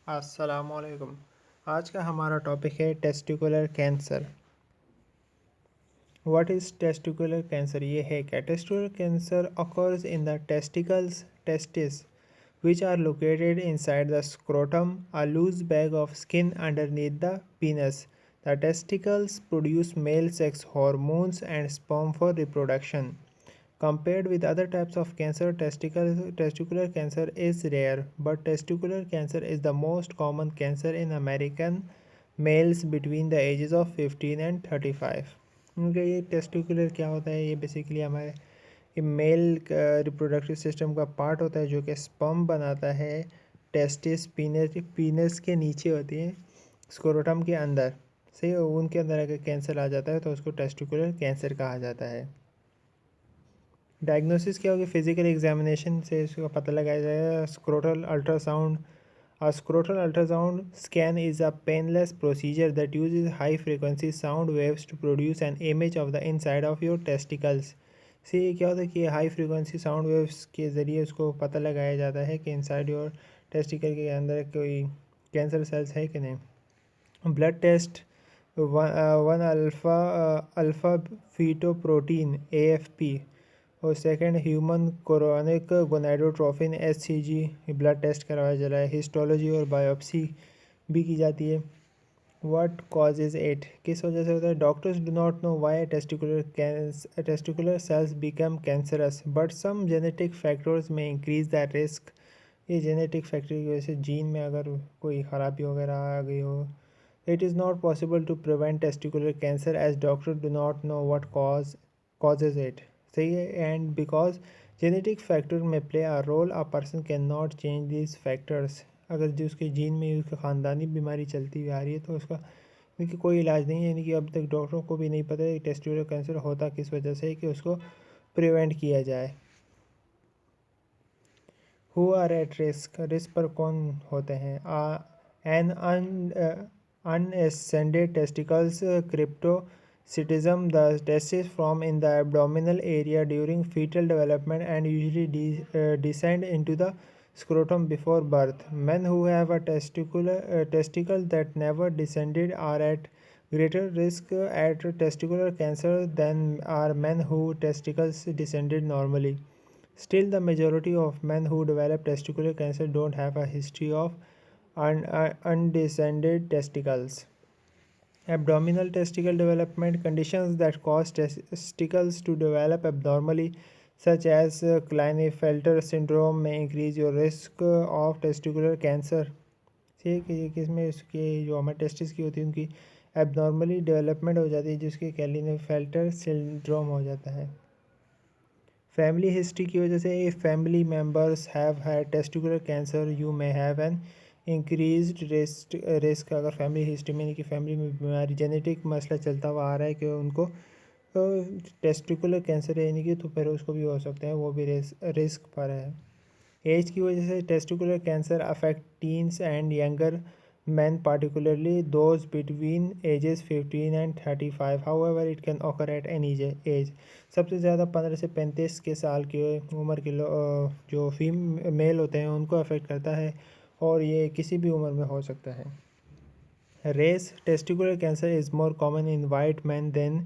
अस्सलामुअलैकुम। आज का हमारा टॉपिक है testicular cancer. What is testicular cancer? ये है क्या? Testicular cancer occurs in the testes which are located inside the scrotum, a loose bag of skin underneath the penis. The testicles produce male sex hormones and sperm for reproduction. Compared with other types of cancer, testicular cancer is rare, but testicular cancer is the most common cancer in American males between the ages of 15 and 35. उनका ये testicular क्या होता है? ये basically हमारे ये male reproductive system का part होता है जो कि स्पर्म बनाता है। टेस्टिस पीनस के नीचे होती है, स्क्रोटम के अंदर से उनके अंदर अगर कैंसर आ जाता है तो उसको टेस्टिकुलर कैंसर कहा जाता है। डायग्नोसिस क्या होगी? फिजिकल एग्जामिनेशन से इसका पता लगाया जाएगा। Scrotal ultrasound. A scrotal ultrasound scan is a painless procedure that uses high frequency sound waves to produce an image of the inside of your testicles. से ये क्या होता है कि हाई फ्रीक्वेंसी साउंड वेव्स के ज़रिए उसको पता लगाया जाता है कि इनसाइड योर टेस्टिकल के अंदर कोई कैंसर सेल्स है कि नहीं। Blood test one alpha fetoprotein AFP और second human chorionic gonadotrophin HCG blood test करवाया जा रहा है। हिस्टोलॉजी और बायोप्सी भी की जाती है। What causes it? किस वजह से होता है? Doctors do not know why testicular cells become cancerous but some genetic factors may increase the risk. ये जेनेटिक फैक्टर की वजह से जीन में अगर कोई ख़राबी वगैरह आ गई हो। It is not possible to prevent testicular cancer as doctor do not know what causes it. सही है। And because genetic factor may play a role, a person can not change this factors. अगर जो उसके gene में उसका ख़ानदानी बीमारी चलती हुई आ रही है तो उसका क्योंकि कोई इलाज नहीं है, यानी कि अब तक डॉक्टरों को भी नहीं पता है टेस्टिकुलर कैंसर होता किस वजह से कि उसको प्रिवेंट किया जाए। Who are at risk? Risk पर कौन होते हैं? An undescended testicles cryptorchidism, the testes form in the abdominal area during fetal development and usually descend into the scrotum before birth. Men who have a testicle that never descended are at greater risk at testicular cancer than are men whose testicles descended normally. Still, the majority of men who develop testicular cancer don't have a history of undescended testicles. Abdominal testicle development: conditions that cause testicles to develop abnormally, such as Klinefelter syndrome, may increase your risk of testicular cancer. ठीक है, ये किसमें उसके जो हमारे testis की होती है उनकी एबनॉर्मली डेवलपमेंट हो जाती है जिसके क्लाइनेफेल्टर सिंड्रोम हो जाता है। फैमिली हिस्ट्री की वजह से if family members have had testicular cancer you may have an increased risk. अगर फैमिली हिस्ट्री में कि फैमिली में बीमारी जेनेटिक मसला चलता हुआ आ रहा है कि उनको टेस्टिकुलर कैंसर है यानी कि तो फिर उसको भी हो सकता है, वो भी रिस्क पर है। एज की वजह से testicular cancer affect teens and younger men, particularly those between ages 15 and 35. However, it can occur at any age. सबसे ज़्यादा 15 से 35 के साल की उम्र के जो मेल होते हैं उनको अफेक्ट करता है और ये किसी भी उम्र में हो सकता है। Race: testicular cancer is more common in white man than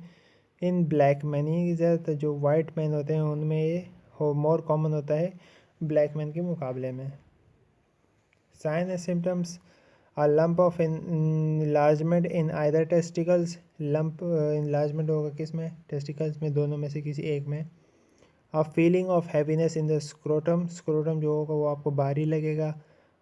in black man. ये ज़्यादातर जो वाइट मैन होते हैं उनमें ये मोर कॉमन होता है ब्लैक मैन के मुकाबले में। Sign and symptoms: A lump of enlargement in either testicles. lump enlargement होगा किस में? टेस्टिकल्स में, दोनों में से किसी एक में। A feeling of heaviness in the scrotum. scrotum जो होगा वो आपको भारी लगेगा।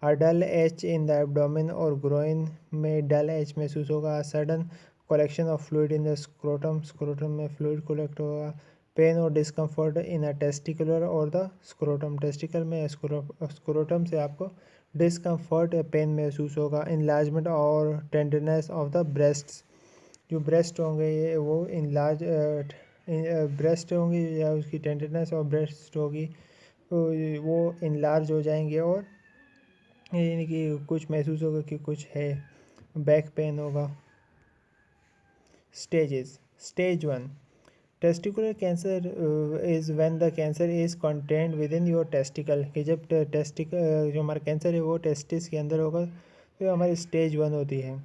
A dull H in the abdomen और groin में dull H महसूस होगा। A sudden collection of fluid in the scrotum. scrotum में fluid collect होगा। पेन और डिस्कम्फर्ट इन अ टेस्टिकुलर और द स्क्रोटम। टेस्टिकल में स्क्रोटम से आपको डिस्कम्फर्ट या पेन महसूस होगा। इनलार्जमेंट और टेंडरनेस ऑफ द ब्रेस्ट्स। जो ब्रेस्ट होंगे ये वो इनलार्ज ब्रेस्ट होंगी या उसकी टेंडरनेस और ब्रेस्ट होगी तो वो इनलार्ज हो जाएंगे और यानी कि कुछ महसूस होगा कि कुछ है। बैक पेन होगा। Stages: stage 1 testicular cancer is when the cancer is contained with in your testicle. कि जब टेस्टिकल जो हमारा कैंसर है वो टेस्टिस के अंदर होगा ये हमारी स्टेज 1 होती है।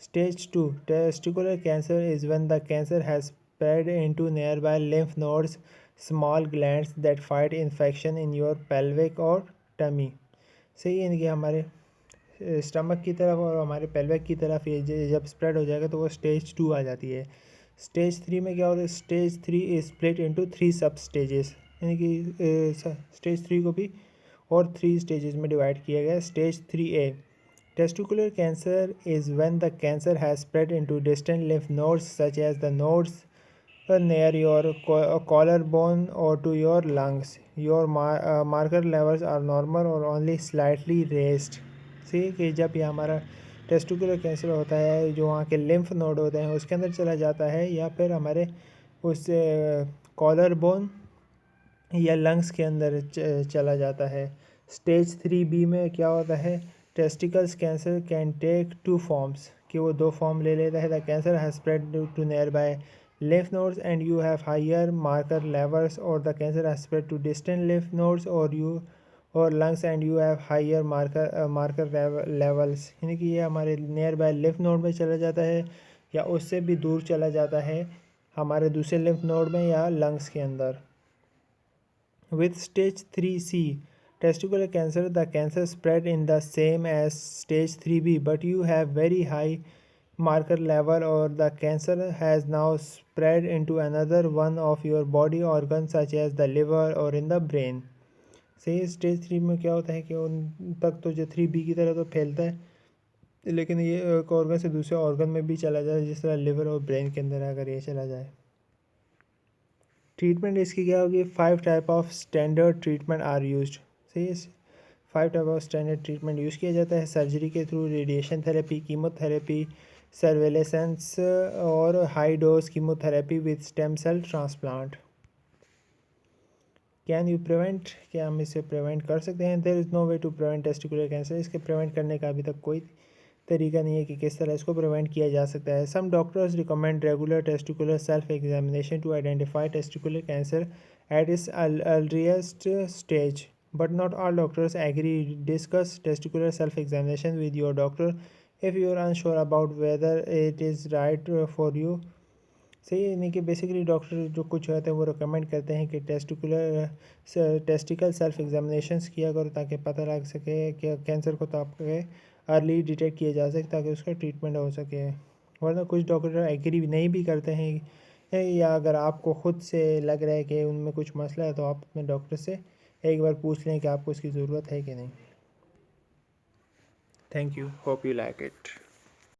Stage 2 testicular cancer is when the cancer has spread into nearby lymph nodes small glands that fight infection in your pelvic और टमी। सही है, कि हमारे स्टमक की तरफ और हमारे पेल्विक की तरफ ये जब स्प्रेड हो जाएगा तो वो स्टेज 2 आ जाती है। स्टेज 3 में क्या होता है, स्टेज 3 इज स्प्लिट इनटू 3 सब स्टेजेस, यानी कि स्टेज 3 को भी और 3 स्टेजेस में डिवाइड किया गया है। Stage 3A testicular cancer is when the cancer has spread into distant lymph nodes such as the nodes near your collarbone or to your lungs. Your marker levels are normal or only slightly raised. सी कि जब ये हमारा testicular cancer होता है जो वहाँ के lymph node होते हैं उसके अंदर चला जाता है, या फिर हमारे उस कॉलर बोन या लंग्स के अंदर चला जाता है। स्टेज 3B में क्या होता है, testicles cancer can take 2 forms, कि वो 2 फॉर्म ले लेता है। The cancer has spread to nearby lymph nodes and you have higher marker levels, or the cancer has spread to distant lymph nodes or lungs and you have higher marker levels, यानी कि ये हमारे near by lymph node में चला जाता है या उससे भी दूर चला जाता है हमारे दूसरे lymph node में या lungs के अंदर। With stage 3C testicular cancer, the cancer spread in the same as stage 3B, but you have very high marker level, or the cancer has now spread into another one of your body organs such as the liver or in the brain. सही, stage 3 में क्या होता है कि उन तक तो जो 3B की तरह तो फैलता है, लेकिन ये एक ऑर्गन से दूसरे ऑर्गन में भी चला जाए, जिस तरह लिवर और ब्रेन के अंदर अगर ये चला जाए। ट्रीटमेंट इसकी क्या होगी, 5 type of standard treatment are used. सही है, 5 type of standard treatment use किया जाता है। सर्जरी के through, radiation therapy, chemotherapy, surveillance और high dose chemotherapy with stem cell transplant. Can you prevent, क्या हम इसे प्रिवेंट कर सकते हैं? There is no way to prevent testicular cancer. इसके प्रिवेंट करने का अभी तक कोई तरीका नहीं है कि किस तरह इसको प्रिवेंट किया जा सकता है। Some doctors recommend regular testicular self examination to identify testicular cancer at its earliest stage, but not all doctors agree. Discuss testicular self examination with your doctor if you are unsure about whether it is right for you. सही है, नहीं कि basically doctor जो कुछ होते हैं वो recommend करते हैं कि टेस्टिकल सेल्फ एग्जामिनेशंस किया करो ताकि पता लग सके कि कैंसर को तो आपके अर्ली डिटेक्ट किया जा सके ताकि उसका ट्रीटमेंट हो सके। वरना कुछ डॉक्टर एग्री नहीं भी करते हैं, या अगर आपको ख़ुद से लग रहा है कि उनमें कुछ मसला है तो आप अपने डॉक्टर से एक बार पूछ लें कि आपको इसकी ज़रूरत है कि नहीं। Thank you, hope you like it.